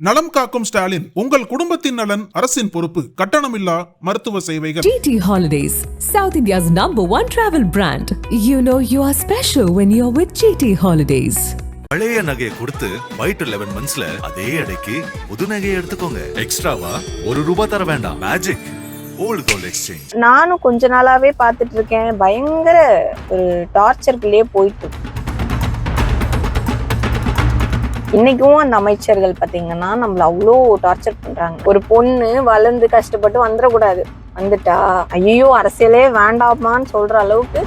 நலம் காக்கும் ஸ்டாலின், உங்கள் குடும்பத்தின் நலன் அரசின் பொறுப்பு. கட்டணமில்லா மருத்துவ சேவைகள். GT Holidays, South India's #1 travel brand. You know you are special when you're with GT Holidays. பழைய நகையை கொடுத்து பை டு 11 monthsல அதே அடைக்கு புது நகையை எடுத்துக்கோங்க. எக்ஸ்ட்ராவா ₹1 தர வேண்டாம். Magic old gold exchange. நானும் கொஞ்ச நாளாவே பார்த்துட்டு இருக்கேன். பயங்கர ஒரு டார்ச்சருக்குள்ளேயே போயிட்டு. இன்னைக்கும் அந்த அமைச்சர்கள் பாத்தீங்கன்னா நம்மள அவ்வளோ டார்ச்சர் பண்றாங்க. ஒரு பொண்ணு வளர்ந்து கஷ்டப்பட்டு வந்துடக்கூடாது, வந்துட்டா ஐயோ அரசியலே வேண்டாமான்னு சொல்ற அளவுக்கு.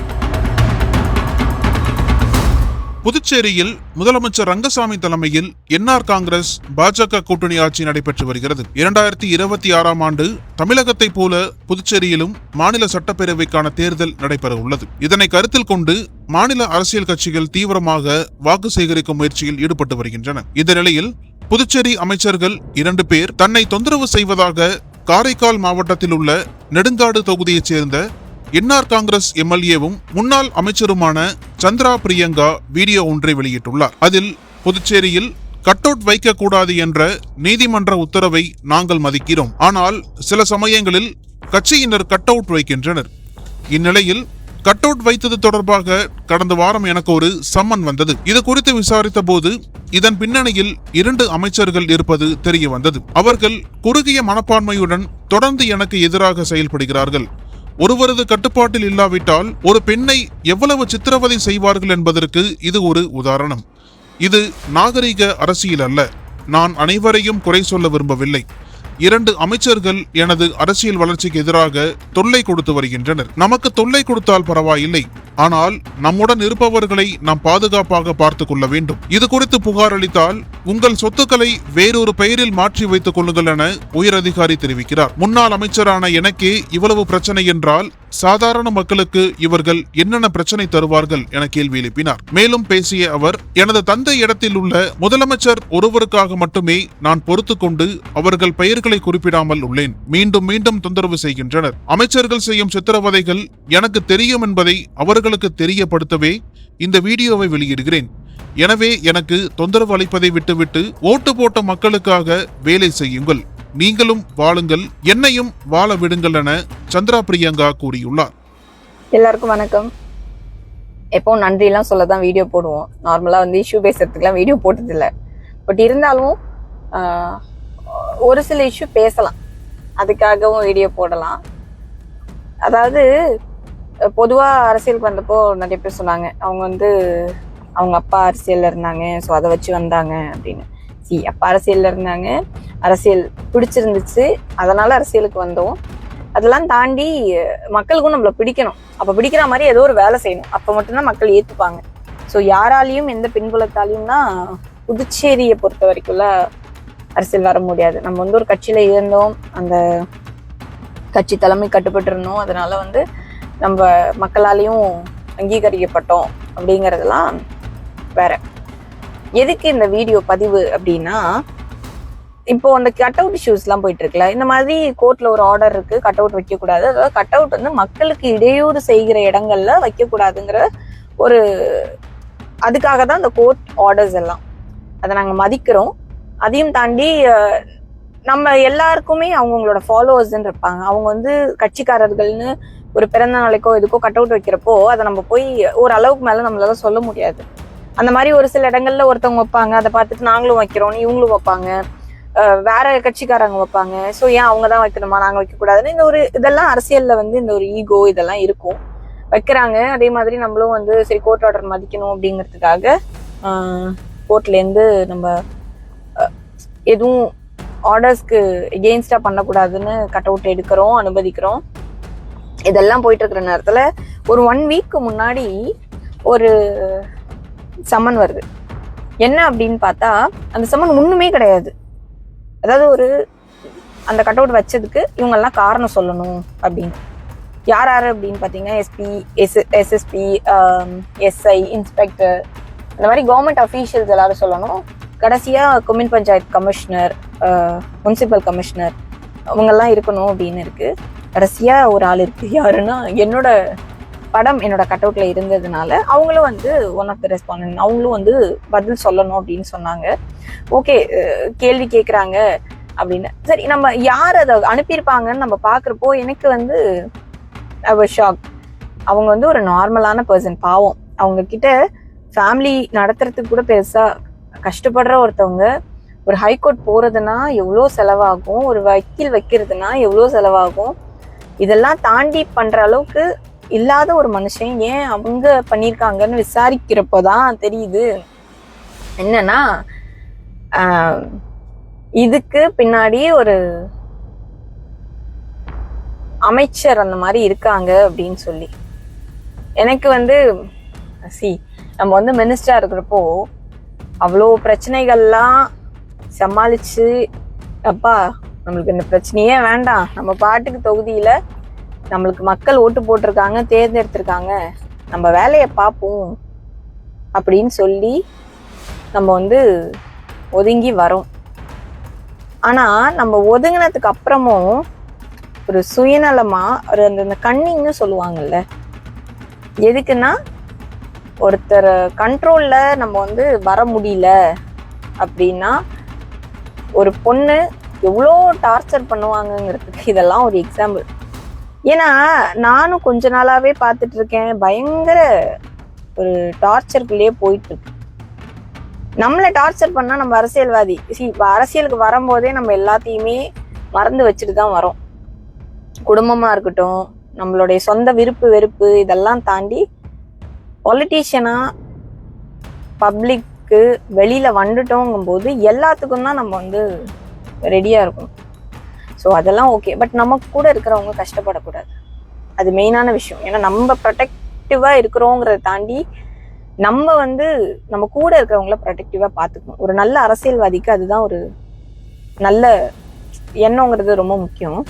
புதுச்சேரியில் முதலமைச்சர் ரங்கசாமி தலைமையில் என்ஆர் காங்கிரஸ் பாஜக கூட்டணி ஆட்சி நடைபெற்று வருகிறது. 2026ஆம் ஆண்டு தமிழகத்தை போல புதுச்சேரியிலும் மாநில சட்டப்பேரவைக்கான தேர்தல் நடைபெற உள்ளது. இதனை கருத்தில் கொண்டு மாநில அரசியல் கட்சிகள் தீவிரமாக வாக்கு சேகரிக்கும் முயற்சியில் ஈடுபட்டு வருகின்றன. இந்த நிலையில் புதுச்சேரி அமைச்சர்கள் 2 பேர் தன்னை தொந்தரவு செய்வதாக காரைக்கால் மாவட்டத்தில் உள்ள நெடுங்காடு தொகுதியைச் சேர்ந்த என்ஆர் காங்கிரஸ் எம்எல்ஏவும் முன்னாள் அமைச்சருமான சந்திரா பிரியங்கா வீடியோ ஒன்றை வெளியிட்டுள்ளார். அதில் புதுச்சேரியில் கட் அவுட் வைக்கக்கூடாது என்ற நீதிமன்ற உத்தரவை நாங்கள் மதிக்கிறோம், ஆனால் சில சமயங்களில் கட்சியினர் கட் அவுட் வைக்கின்றனர். இந்நிலையில் கட் அவுட் வைத்தது தொடர்பாக கடந்த வாரம் எனக்கு ஒரு சம்மன் வந்தது. இது குறித்து விசாரித்த போது இதன் பின்னணியில் 2 அமைச்சர்கள் இருப்பது தெரிய வந்தது. அவர்கள் குறுகிய மனப்பான்மையுடன் தொடர்ந்து எனக்கு எதிராக செயல்படுகிறார்கள். ஒருவரது கட்டுப்பாட்டில் இல்லாவிட்டால் ஒரு பெண்ணை எவ்வளவு சித்திரவதை செய்வார்கள் என்பதற்கு இது ஒரு உதாரணம். இது நாகரிக அரசியல் அல்ல. நான் அனைவரையும் குறை சொல்ல விரும்பவில்லை. 2 அமைச்சர்கள் எனது அரசியல் வளர்ச்சிக்கு எதிராக தொல்லை கொடுத்து வருகின்றனர். நமக்கு தொல்லை கொடுத்தால் பரவாயில்லை, ஆனால் நம்முடன் இருப்பவர்களை நாம் பாதுகாப்பாக பார்த்துக் கொள்ள வேண்டும். இது குறித்து புகார் அளித்தால் உங்கள் சொத்துக்களை வேறொரு பெயரில் மாற்றி வைத்துக் கொள்ளுங்கள் என உயர் அதிகாரி தெரிவிக்கிறார். முன்னாள் அமைச்சரான எனக்கே இவ்வளவு பிரச்சனை என்றால் சாதாரண மக்களுக்கு இவர்கள் என்னென்ன பிரச்சனை தருவார்கள் என கேள்வி எழுப்பினார். மேலும் பேசிய அவர், எனது தந்தை இடத்தில் உள்ள முதலமைச்சர் ஒருவருக்காக மட்டுமே நான் பொறுத்து கொண்டு அவர்கள் பெயர்களை குறிப்பிடாமல் உள்ளேன். மீண்டும் மீண்டும் தொந்தரவு செய்கின்றனர். அமைச்சர்கள் செய்யும் சித்திரவதைகள் எனக்கு தெரியும் என்பதை அவர்களுக்கு தெரியப்படுத்தவே இந்த வீடியோவை வெளியிடுகிறேன். எனவே எனக்கு தொந்தரவு அளிப்பதை விட்டுவிட்டு ஓட்டு போட்ட மக்களுக்காக வேலை செய்யுங்கள், நீங்களும் வாழுங்கள், என்னையும் வாழ விடுங்கள் என சந்திரா பிரியங்கா கூறியுள்ளார். எல்லாருக்கும் வணக்கம். எப்பவும் நன்றிலாம் சொல்லதான் வீடியோ போடுவோம். நார்மலா இஷ்யூ பேசுறதுக்குலாம் வீடியோ போட்டது இல்லை. பட் இருந்தாலும் ஒரு சில இஷ்யூ பேசலாம், அதுக்காகவும் வீடியோ போடலாம். அதாவது பொதுவா அரசியலுக்கு வந்தப்போ நிறைய பேர் சொன்னாங்க அவங்க அவங்க அப்பா அரசியல்ல இருந்தாங்க, ஸோ அதை வச்சு வந்தாங்க அப்படின்னு. அப்பா அரசியல்ல இருந்தாங்க, அரசியல் பிடிச்சிருந்துச்சு, அதனால அரசியலுக்கு வந்தோம். அதெல்லாம் தாண்டி மக்களுக்கும் நம்மள பிடிக்கணும். அப்ப பிடிக்கிற மாதிரி ஏதோ ஒரு வேலை செய்யணும், அப்ப மட்டும்தான் மக்கள் ஏத்துப்பாங்க. ஸோ யாராலையும் எந்த பின்புலத்தாலையும்னா புதுச்சேரியை பொறுத்த வரைக்கும்ல அரசியல் வர முடியாது. நம்ம ஒரு கட்சியில இருந்தோம், அந்த கட்சி தலைமை கட்டுப்பட்டு இருந்தோம், அதனால நம்ம மக்களாலையும் அங்கீகரிக்கப்பட்டோம் அப்படிங்கறதெல்லாம் வேற. எதுக்கு இந்த வீடியோ பதிவு அப்படின்னா, இப்போ அந்த கட் அவுட் இஷ்யூஸ் எல்லாம் போயிட்டு இருக்குல்ல, இந்த மாதிரி கோர்ட்ல ஒரு ஆர்டர் இருக்கு, கட் அவுட் வைக்க கூடாது, அதாவது கட் அவுட் மக்களுக்கு இடையூறு செய்கிற இடங்கள்ல வைக்க கூடாதுங்கிற ஒரு அதுக்காக தான் இந்த கோர்ட் ஆர்டர்ஸ் எல்லாம். அதை நாங்க மதிக்கிறோம். அதையும் தாண்டி நம்ம எல்லாருக்குமே அவங்களோட ஃபாலோவர்ஸ்ன்னு இருப்பாங்க. அவங்க கட்சிக்காரர்கள்னு ஒரு பிறந்த நாளைக்கோ எதுக்கோ கட் அவுட் வைக்கிறப்போ அதை நம்ம போய் ஒரு அளவுக்கு மேல நம்மளால சொல்ல முடியாது. அந்த மாதிரி ஒரு சில இடங்கள்ல ஒருத்தவங்க வைப்பாங்க, அதை பார்த்துட்டு நாங்களும் வைக்கிறோம், இவங்களும் வைப்பாங்க, வேற கட்சிக்காரங்க வைப்பாங்க. ஸோ ஏன் அவங்க தான் வைக்கணுமா, நாங்க வைக்கக்கூடாதுன்னு இதெல்லாம் அரசியல்ல இந்த ஒரு ஈகோ இதெல்லாம் இருக்கும், வைக்கிறாங்க. அதே மாதிரி நம்மளும் சரி கோர்ட் ஆர்டர் மதிக்கணும் அப்படிங்கிறதுக்காக கோர்ட்ல இருந்து நம்ம எதுவும் ஆர்டர்ஸ்க்கு எகெயின்ஸ்டா பண்ணக்கூடாதுன்னு கட் அவுட் எடுக்கிறோம், அனுமதிக்கிறோம். இதெல்லாம் போயிட்டு இருக்கிற நேரத்துல ஒரு 1 வீக் முன்னாடி ஒரு சம்மன் வருது. என்ன அப்படின்னு பார்த்தா அந்த சம்மன் ஒண்ணுமே கிடையாது. அதாவது அந்த கட் அவுட் வச்சதுக்கு இவங்கெல்லாம் காரணம் சொல்லணும் அப்படின்னு. யார் அப்படின்னு பார்த்தீங்கன்னா எஸ்பி, எஸ்எஸ்பி, எஸ்ஐ, இன்ஸ்பெக்டர், அந்த மாதிரி கவர்மெண்ட் அஃபீஷியல்ஸ் எல்லாரும் சொல்லணும். கடைசியா commune panchayat commissioner, municipal commissioner அவங்கெல்லாம் இருக்கணும் அப்படின்னு இருக்கு. கடைசியா ஒரு ஆள் இருக்கு. யாருன்னா என்னோட படம் என்னோட கட் அவுட்ல இருந்ததுனால அவங்களும் வந்து ஒன் ஆஃப் த ரெஸ்பாண்டன்ட், அவங்களும் வந்து பதில் சொல்லணும் அப்படின்னு சொன்னாங்க. ஓகே, கேள்வி கேட்குறாங்க அப்படின்னு. சரி, நம்ம யார் அதை அனுப்பியிருப்பாங்கன்னு நம்ம பார்க்குறப்போ எனக்கு வந்து ஷாக். அவங்க வந்து ஒரு நார்மலான பர்சன், பாவம். அவங்க கிட்ட ஃபேமிலி நடத்துறதுக்கு கூட பெருசா கஷ்டப்படுற ஒருத்தவங்க. ஒரு ஹைகோர்ட் போறதுன்னா எவ்வளோ செலவாகும், ஒரு வக்கீல் வைக்கிறதுனா எவ்வளோ செலவாகும், இதெல்லாம் தாண்டி பண்ற அளவுக்கு இல்லாத ஒரு மனுஷன் ஏன் அவங்க பண்ணியிருக்காங்கன்னு விசாரிக்கிறப்போதான் தெரியுது என்னன்னா இதுக்கு பின்னாடி ஒரு அமைச்சர் அந்த மாதிரி இருக்காங்க அப்படின்னு சொல்லி. எனக்கு வந்து நம்ம வந்து மினிஸ்டரா இருக்கிறப்போ அவ்வளோ பிரச்சனைகள்லாம் சமாளிச்சு, அப்பா நம்மளுக்கு இந்த பிரச்சனையே வேண்டாம், நம்ம பாட்டுக்கு தொகுதியில நம்மளுக்கு மக்கள் ஓட்டு போட்டிருக்காங்க, தேர்ந்தெடுத்திருக்காங்க, நம்ம வேலையை பார்ப்போம் அப்படின்னு சொல்லி நம்ம வந்து ஒதுங்கி வரோம். ஆனா நம்ம ஒதுங்கினதுக்கு அப்புறமும் ஒரு சுயநலமா ஒரு அந்த கண்ணிங்னு சொல்லுவாங்கல்ல, எதுக்குன்னா ஒருத்தர் கண்ட்ரோல்ல நம்ம வந்து வர முடியல அப்படின்னா ஒரு பொண்ணு எவ்வளோ டார்ச்சர் பண்ணுவாங்கங்கிறதுக்கு இதெல்லாம் ஒரு எக்ஸாம்பிள். ஏன்னா நானும் கொஞ்ச நாளாவே பார்த்துட்டு இருக்கேன், பயங்கர ஒரு டார்ச்சருக்குள்ளேயே போயிட்டு இருக்கு. நம்மளை டார்ச்சர் பண்ணா நம்ம அரசியல்வாதி, அரசியலுக்கு வரும்போதே நம்ம எல்லாத்தையுமே மறந்து வச்சுட்டு தான் வரோம். குடும்பமா இருக்கட்டும், நம்மளுடைய சொந்த விருப்பு வெறுப்பு இதெல்லாம் தாண்டி பொலிட்டீஷியனா பப்ளிக்கு வெளியில வந்துட்டோங்கும் போது எல்லாத்துக்கும் தான் நம்ம வந்து ரெடியா இருக்கணும். ஸோ அதெல்லாம் ஓகே, பட் நம்ம கூட இருக்கிறவங்க கஷ்டப்படக்கூடாது, அது மெயினான விஷயம். ஏன்னா நம்ம ப்ரொடெக்டிவா இருக்கிறோங்கிறத தாண்டி நம்ம வந்து நம்ம கூட இருக்கிறவங்கள ப்ரொடெக்டிவா பார்த்துக்கணும். ஒரு நல்ல அரசியல்வாதிக்கு அதுதான் ஒரு நல்ல எண்ணங்கிறது ரொம்ப முக்கியம்.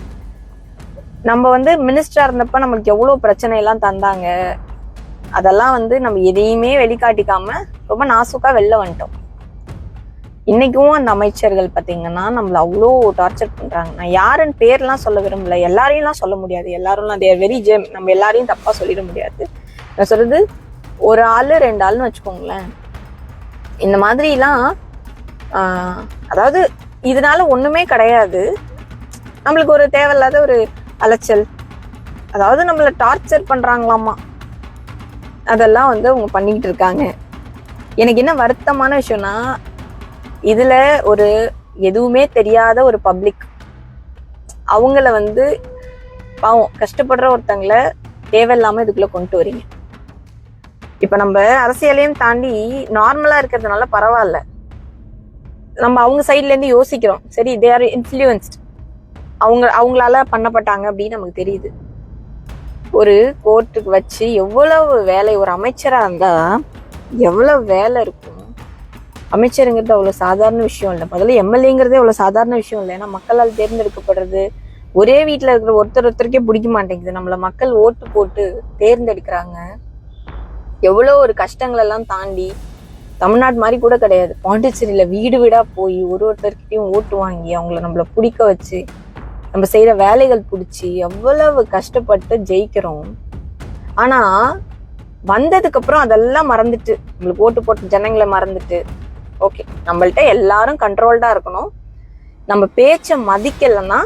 நம்ம வந்து மினிஸ்டரா இருந்தப்ப நம்மளுக்கு எவ்வளோ பிரச்சனை எல்லாம் தந்தாங்க, அதெல்லாம் வந்து நம்ம எதையுமே வெளிக்காட்டிக்காம ரொம்ப நாசுக்கா வெளில வந்துட்டோம். இன்னைக்கும் அந்த அமைச்சர்கள் பார்த்தீங்கன்னா நம்மள அவ்வளோ டார்ச்சர் பண்றாங்க. நான் யாருன்னு பேர்லாம் சொல்ல விரும்பல, எல்லாரையும்லாம் சொல்ல முடியாது, எல்லாரும் தேர் வெரி ஜெம், நம்ம எல்லாரையும் தப்பா சொல்லிட முடியாது. நான் சொல்றது ஒரு ஆளு 2 ஆள்னு வச்சுக்கோங்களேன். இந்த மாதிரிலாம் அதாவது இதனால ஒண்ணுமே கிடையாது, நம்மளுக்கு ஒரு தேவையில்லாத ஒரு அலைச்சல், அதாவது நம்மள டார்ச்சர் பண்றாங்களாமா, அதெல்லாம் வந்து அவங்க பண்ணிக்கிட்டு இருக்காங்க. எனக்கு என்ன வருத்தமான விஷயம்னா, இதுல ஒரு எதுவுமே தெரியாத ஒரு பப்ளிக் அவங்கள வந்து பாவம் கஷ்டப்படுற ஒருத்தங்களை தேவையில்லாம இதுக்குள்ள கொண்டு வரீங்க. இப்ப நம்ம அரசியலையும் தாண்டி நார்மலா இருக்கிறதுனால பரவாயில்ல, நம்ம அவங்க சைட்ல இருந்து யோசிக்கிறோம், சரி தே ஆர் இன்ஃப்ளூயன்ஸ்ட், அவங்களால பண்ணப்பட்டாங்க அப்படின்னு நமக்கு தெரியுது. ஒரு கோர்ட்டுக்கு வச்சு எவ்வளவு வேலை, ஒரு அமைச்சரா இருந்தா எவ்வளவு வேலை இருக்கும். அமைச்சருங்கிறது அவ்வளவு சாதாரண விஷயம் இல்லை, முதல்ல எம்எல்ஏங்கிறதே அவ்வளவு சாதாரண விஷயம் இல்லை. ஏன்னா மக்களால் தேர்ந்தெடுக்கப்படுறது, ஒரே வீட்டுல இருக்கிற ஒருத்தருக்கே பிடிக்க மாட்டேங்குது, நம்மள மக்கள் ஓட்டு போட்டு தேர்ந்தெடுக்கிறாங்க. எவ்வளோ ஒரு கஷ்டங்கள் எல்லாம் தாண்டி, தமிழ்நாடு மாதிரி கூட கிடையாது, பாண்டிச்சேரியில வீடு வீடா போய் ஒருத்தர்கிட்டையும் ஓட்டு வாங்கி அவங்கள நம்மள பிடிக்க வச்சு நம்ம செய்யற வேலைகள் பிடிச்சி எவ்வளவு கஷ்டப்பட்டு ஜெயிக்கிறோம். ஆனா வந்ததுக்கு அப்புறம் அதெல்லாம் மறந்துட்டு, நம்மளுக்கு ஓட்டு போட்ட ஜனங்களை மறந்துட்டு, ஓகே நம்மள்ட்ட எல்லாரும் கண்ட்ரோல்டா இருக்கணும், நம்ம பேச்ச மதிக்கலைன்னா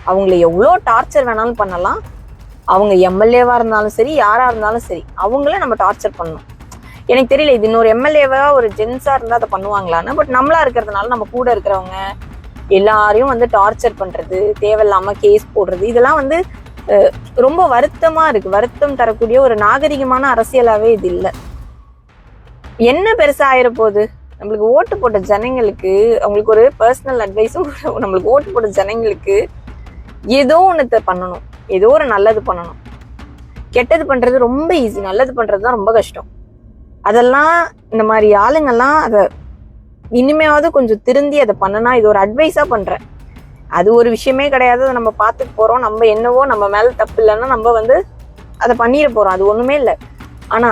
அவங்கள எவ்வளோ டார்ச்சர் வேணாலும் பண்ணலாம், அவங்க எம்எல்ஏவா இருந்தாலும் சரி யாரா இருந்தாலும் சரி அவங்கள நம்ம டார்ச்சர் பண்ணணும். எனக்கு தெரியல இது இன்னொரு எம்எல்ஏவா ஒரு ஜென்ஸா இருந்தா அதை பண்ணுவாங்களான்னு, பட் நம்மளா இருக்கிறதுனால நம்ம கூட இருக்கிறவங்க எல்லாரையும் வந்து டார்ச்சர் பண்றது, தேவையில்லாம கேஸ் போடுறது, இதெல்லாம் வந்து ரொம்ப வருத்தமா இருக்கு. வருத்தம் தரக்கூடிய ஒரு நாகரிகமான அரசியலாவே இது இல்லை. என்ன பெருசா ஆயிர போகுது, நம்மளுக்கு ஓட்டு போட்ட ஜனங்களுக்கு அவங்களுக்கு ஒரு பர்சனல் அட்வைஸும், நம்மளுக்கு ஓட்டு போட்ட ஜனங்களுக்கு ஏதோ ஒன்று பண்ணணும், ஏதோ ஒரு நல்லது பண்ணணும். கெட்டது பண்றது ரொம்ப ஈஸி, நல்லது பண்றதுதான் ரொம்ப கஷ்டம். அதெல்லாம் இந்த மாதிரி ஆளுங்கெல்லாம் அதை இனிமையாவது கொஞ்சம் திருந்தி அதை பண்ணனா, இது ஒரு அட்வைஸா பண்றேன், அது ஒரு விஷயமே கிடையாது, அதை நம்ம பார்த்துட்டு போறோம், நம்ம என்னவோ நம்ம மேல தப்பு இல்லைன்னா நம்ம வந்து அதை பண்ணிட போறோம், அது ஒண்ணுமே இல்லை. ஆனா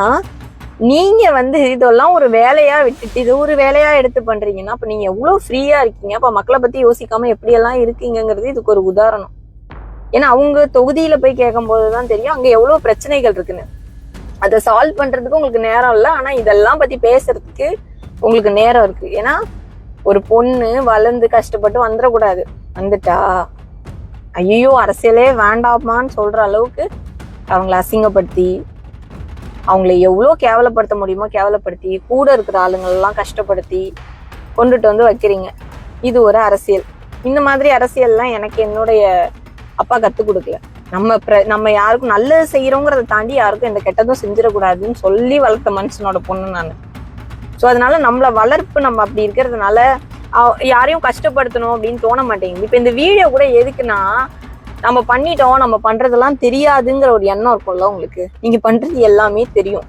நீங்க வந்து இதெல்லாம் ஒரு வேலையா விட்டுட்டு இது ஒரு வேலையா எடுத்து பண்றீங்கன்னா அப்ப நீங்க எவ்வளவு ஃப்ரீயா இருக்கீங்க, அப்ப மக்களை பத்தி யோசிக்காம எப்படியெல்லாம் இருக்கீங்கிறது இதுக்கு ஒரு உதாரணம். ஏன்னா அவங்க தொகுதியில போய் கேட்கும் போதுதான் தெரியும் அங்க எவ்வளவு பிரச்சனைகள் இருக்குன்னு. அதை சால்வ் பண்றதுக்கு உங்களுக்கு நேரம் இல்லை. ஆனா இதெல்லாம் பத்தி பேசுறதுக்கு உங்களுக்கு நேரம் இருக்கு. ஏன்னா ஒரு பொண்ணு வளர்ந்து கஷ்டப்பட்டு வந்துடக்கூடாது. வந்துட்டா ஐயோ அரசியலே வேண்டாமான்னு சொல்ற அளவுக்கு அவங்கள அசிங்கப்படுத்தி, அவங்கள எவ்வளோ கேவலப்படுத்த முடியுமோ கேவலப்படுத்தி, கூட இருக்கிற ஆளுங்களெல்லாம் கஷ்டப்படுத்தி கொண்டுட்டு வந்து வைக்கிறீங்க. இது ஒரு அரசியல். இந்த மாதிரி அரசியல்லாம் எனக்கு என்னுடைய அப்பா கற்றுக் கொடுக்கல. நம்ம யாருக்கும் நல்லது செய்யறோங்கிறத தாண்டி யாருக்கும் எந்த கெட்டதும் செஞ்சிடக்கூடாதுன்னு சொல்லி வளர்த்த மனுஷனோட பொண்ணு நான். ஸோ அதனால நம்மள வளர்ப்பு நம்ம அப்படி இருக்கிறதுனால யாரையும் கஷ்டப்படுத்தணும் அப்படின்னு தோண மாட்டேங்குது. இப்போ இந்த வீடியோ கூட எதுக்குன்னா, நம்ம பண்ணிட்டோம், நம்ம பண்றதெல்லாம் தெரியாதுங்கிற ஒரு எண்ணம் இருக்கும்ல உங்களுக்கு. நீங்க பண்றது எல்லாமே தெரியும்.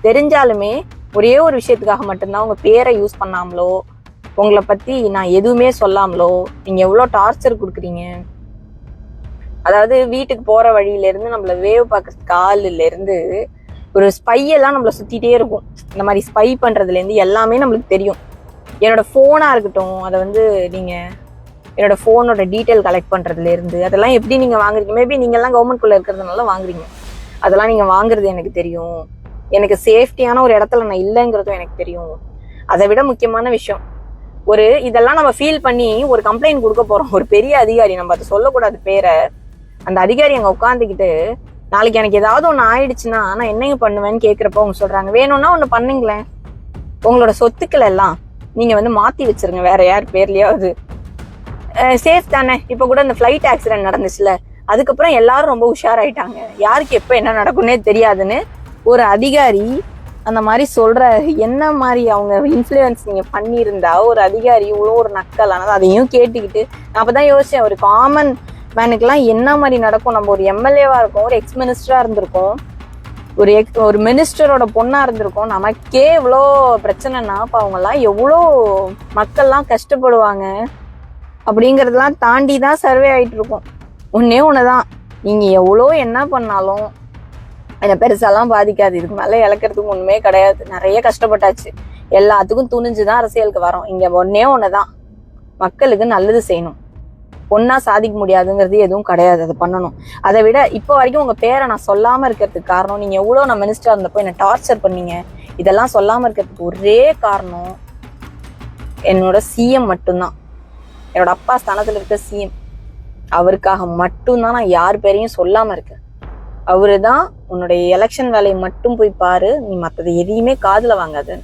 தெரிஞ்சாலுமே ஒரே ஒரு விஷயத்துக்காக மட்டும்தான் உங்க பேரை யூஸ் பண்ணாமலோ, உங்களை பத்தி நான் எதுவுமே சொல்லாமலோ நீங்க எவ்வளோ டார்ச்சர் கொடுக்குறீங்க. அதாவது வீட்டுக்கு போற வழியில இருந்து நம்மள வேவ் பார்க்கறதுக்கு ஆளுல இருந்து ஒரு ஸ்பையெல்லாம் நம்மளை சுத்திட்டே இருக்கும். இந்த மாதிரி ஸ்பை பண்றதுல இருந்து எல்லாமே நம்மளுக்கு தெரியும். என்னோட போனா இருக்கட்டும், அதை வந்து நீங்க என்னோட போனோட டீட்டெயில் கலெக்ட் பண்றதுல இருந்து அதெல்லாம் எப்படி நீங்க வாங்குறீங்க. மேபி நீங்க எல்லாம் கவர்மெண்ட்குள்ள இருக்கிறதுனால வாங்குறீங்க. அதெல்லாம் நீங்க வாங்குறது எனக்கு தெரியும். எனக்கு சேஃப்டியான ஒரு இடத்துல நான் இல்லைங்கிறதும் எனக்கு தெரியும். அதை விட முக்கியமான விஷயம், இதெல்லாம் நம்ம ஃபீல் பண்ணி ஒரு கம்ப்ளைண்ட் கொடுக்க போறோம். ஒரு பெரிய அதிகாரி, நம்ம அதை சொல்லக்கூடாது பேரை, அந்த அதிகாரி அங்க உட்காந்துக்கிட்டு நாளைக்கு எனக்கு ஏதாவது ஒண்ணு ஆயிடுச்சுன்னா நான் என்னங்க பண்ணுவேன்னு கேட்கிறப்ப அவங்க சொல்றாங்க, வேணும்னா ஒண்ணு பண்ணுங்களேன், உங்களோட சொத்துக்கள் எல்லாம் நீங்க வந்து மாத்தி வச்சிருங்க வேற யார் பேர்லயாவது, சேஃப் தானே. இப்ப கூட இந்த ஃபிளைட் ஆக்சிடென்ட் நடந்துச்சுல, அதுக்கப்புறம் எல்லாரும் ரொம்ப உஷாராயிட்டாங்க. யாருக்கு எப்ப என்ன நடக்கும்னே தெரியாதுன்னு ஒரு அதிகாரி அந்த மாதிரி சொல்ற. என்ன மாதிரி அவங்க இன்ஃப்ளூயன்ஸ் நீங்க பண்ணியிருந்தா ஒரு அதிகாரி இவ்வளோ ஒரு நக்கலானது அதையும் கேட்டுக்கிட்டு நான் அப்பதான் யோசிச்சேன், ஒரு காமன் மேனுக்கெல்லாம் என்ன மாதிரி நடக்கும். நம்ம ஒரு எம்எல்ஏவா இருக்கோம், ஒரு எக்ஸ் மினிஸ்டரா இருந்திருக்கோம், ஒரு மினிஸ்டரோட பொண்ணா இருந்திருக்கோம், நமக்கே இவ்வளோ பிரச்சனைனா அப்ப அவங்கெல்லாம் எவ்வளோ மக்கள்லாம் கஷ்டப்படுவாங்க அப்படிங்கறதெல்லாம் தாண்டி தான் சர்வே ஆயிட்டு இருக்கோம். ஒன்னே ஒண்ணுதான், நீங்க எவ்வளோ என்ன பண்ணாலும் என்னை பெருசாலாம் பாதிக்காது. இதுக்கு மேல இழக்கிறதுக்கு ஒண்ணுமே கிடையாது. நிறைய கஷ்டப்பட்டாச்சு, எல்லாத்துக்கும் துணிஞ்சுதான் அரசியலுக்கு வரோம். இங்க ஒன்னே ஒண்ணுதான், மக்களுக்கு நல்லது செய்யணும். ஒன்னா சாதிக்க முடியாதுங்கிறது எதுவும் கிடையாது, அதை பண்ணணும். அதை விட இப்போ வரைக்கும் உங்க பேரை நான் சொல்லாம இருக்கிறதுக்கு காரணம், நீங்க எவ்வளவு நான் மினிஸ்டரா இருந்தப்போ என்ன டார்ச்சர் பண்ணீங்க, இதெல்லாம் சொல்லாம இருக்கிறதுக்கு ஒரே காரணம் என்னோட சிஎம் மட்டும்தான். என்னோட அப்பா ஸ்தானத்துல இருக்க சிஎம், அவருக்காக மட்டும்தான் நான் யார் பேரையும் சொல்லாம இருக்கேன். அவருதான் உன்னுடைய எலெக்ஷன் வேலையை மட்டும் போய் பாரு, நீ மத்தது எதையுமே காதுல வாங்காது.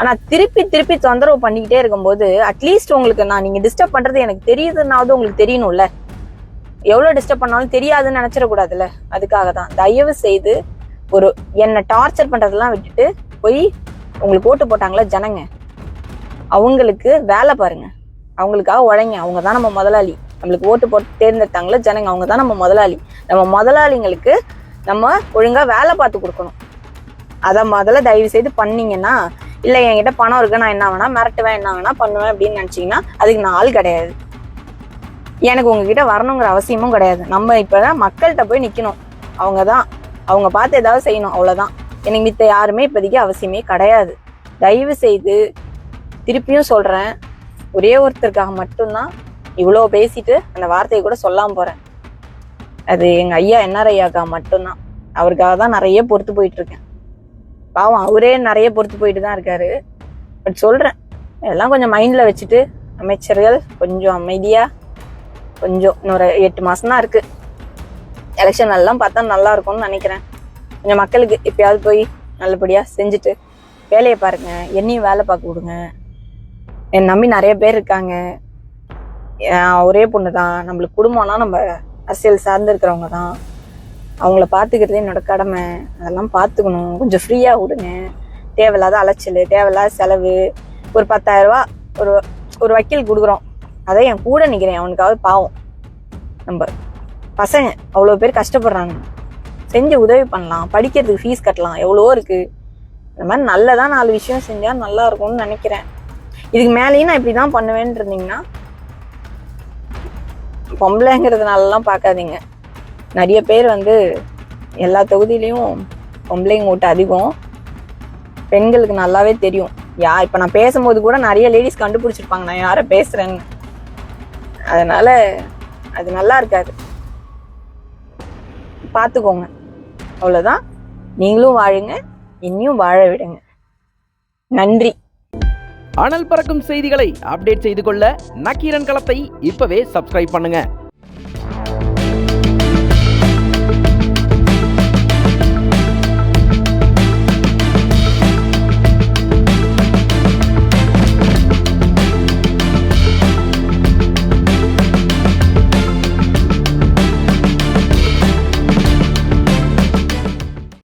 ஆனா திருப்பி திருப்பி தொந்தரவு பண்ணிக்கிட்டே இருக்கும்போது அட்லீஸ்ட் உங்களுக்கு நீங்க டிஸ்டர்ப் பண்றது எனக்கு தெரியுதுன்னாவது உங்களுக்கு தெரியணும்ல. எவ்வளவு டிஸ்டர்ப் பண்ணாலும் தெரியாதுன்னு நினைச்சிடக்கூடாதுல்ல. அதுக்காக தான் தயவு செய்து என்னை டார்ச்சர் பண்றதெல்லாம் விட்டுட்டு போய் உங்களுக்கு ஓட்டு போட்டாங்களா ஜனங்க, அவங்களுக்கு வேலை பாருங்க, அவங்களுக்காக உழைங்க. அவங்க தான் நம்ம முதலாளி. நம்மளுக்கு ஓட்டு போட்டு தேர்ந்தெடுத்தாங்களா ஜனங்க, அவங்க தான் நம்ம முதலாளி. நம்ம முதலாளிங்களுக்கு நம்ம ஒழுங்கா வேலை பார்த்து கொடுக்கணும். அதை முதல்ல தயவு செய்து பண்ணீங்கன்னா, இல்லை என்கிட்ட பணம் இருக்கு, நான் என்ன வேணா மிரட்டுவேன், என்ன வேணா பண்ணுவேன் அப்படின்னு நினைச்சீங்கன்னா அதுக்கு நான் ஆள் கிடையாது. எனக்கு உங்ககிட்ட வரணுங்கிற அவசியமும் கிடையாது. நம்ம இப்பதான் மக்கள்கிட்ட போய் நிக்கணும். அவங்க பார்த்து ஏதாவது செய்யணும், அவ்வளவுதான். எனக்கு மித்த யாருமே இப்போதைக்கு அவசியமே கிடையாது. தயவு செய்து திருப்பியும் சொல்றேன், ஒரே ஒருத்தருக்காக மட்டும்தான் இவ்வளோ பேசிட்டு அந்த வார்த்தையை கூட சொல்லாம போறேன். அது எங்க ஐயா என்ஆர் ஐயாக்காக மட்டும்தான். அவருக்காக தான் நிறைய பொறுத்து போயிட்டு இருக்கேன். பாவம் அவரே நிறைய பொறுத்து போயிட்டு தான் இருக்காரு. பட் சொல்றேன், எல்லாம் கொஞ்சம் மைண்ட்ல வச்சுட்டு அமைச்சர்கள் கொஞ்சம் அமைதியா, கொஞ்சம் இன்னொரு 8 மாசம் தான் இருக்கு, எலெக்ஷன் எல்லாம் பார்த்தா நல்லா இருக்கும்னு நினைக்கிறேன். கொஞ்சம் மக்களுக்கு எப்பயாவது போய் நல்லபடியா செஞ்சுட்டு வேலையை பாருங்க, என்னையும் வேலை பார்க்க விடுங்க. என்னை நம்பி நிறைய பேர் இருக்காங்க. ஒரே பொண்ணு தான், நம்மளுக்கு குடும்பம்னா நம்ம அரசியல் சார்ந்து இருக்கிறவங்க தான், அவங்கள பார்த்துக்கிறது என்னோட கடமை. அதெல்லாம் பார்த்துக்கணும். கொஞ்சம் ஃப்ரீயா விடுங்க. தேவையில்லாத அலைச்சல், தேவையில்லாத செலவு. ஒரு 10,000 ரூபா ஒரு வக்கீல் கொடுக்குறோம், அதை என் கூட நிற்கிறேன், அவனுக்காவது பாவம். நம்ம பசங்க அவ்வளோ பேர் கஷ்டப்படுறாங்க, செஞ்சு உதவி பண்ணலாம், படிக்கிறதுக்கு ஃபீஸ் கட்டலாம், எவ்வளோ இருக்கு. இந்த மாதிரி நல்லதா 4 விஷயம் செஞ்சா நல்லா இருக்கும்னு நினைக்கிறேன். இதுக்கு மேலேயும் நான் இப்படி தான் பண்ணுவேன்னு இருந்தீங்கன்னா, பொம்பளைங்கிறதுனாலலாம் பார்க்காதீங்க. நிறைய பேர் எல்லா தொகுதியிலையும் பொம்பளைங்க ஓட்டு அதிகம். பெண்களுக்கு நல்லாவே தெரியும். இப்போ நான் பேசும்போது கூட நிறைய லேடிஸ் கண்டுபிடிச்சிருப்பாங்க நான் யாரை பேசுறேன்னு. அதனால அது நல்லா இருக்காது, பார்த்துக்கோங்க. அவ்வளோதான். நீங்களும் வாழுங்க, என்னையும் வாழ விடுங்க. நன்றி. அனல் பறக்கும் செய்திகளை அப்டேட் செய்து கொள்ள நக்கீரன் களத்தை இப்பவே சப்ஸ்கிரைப் பண்ணுங்க.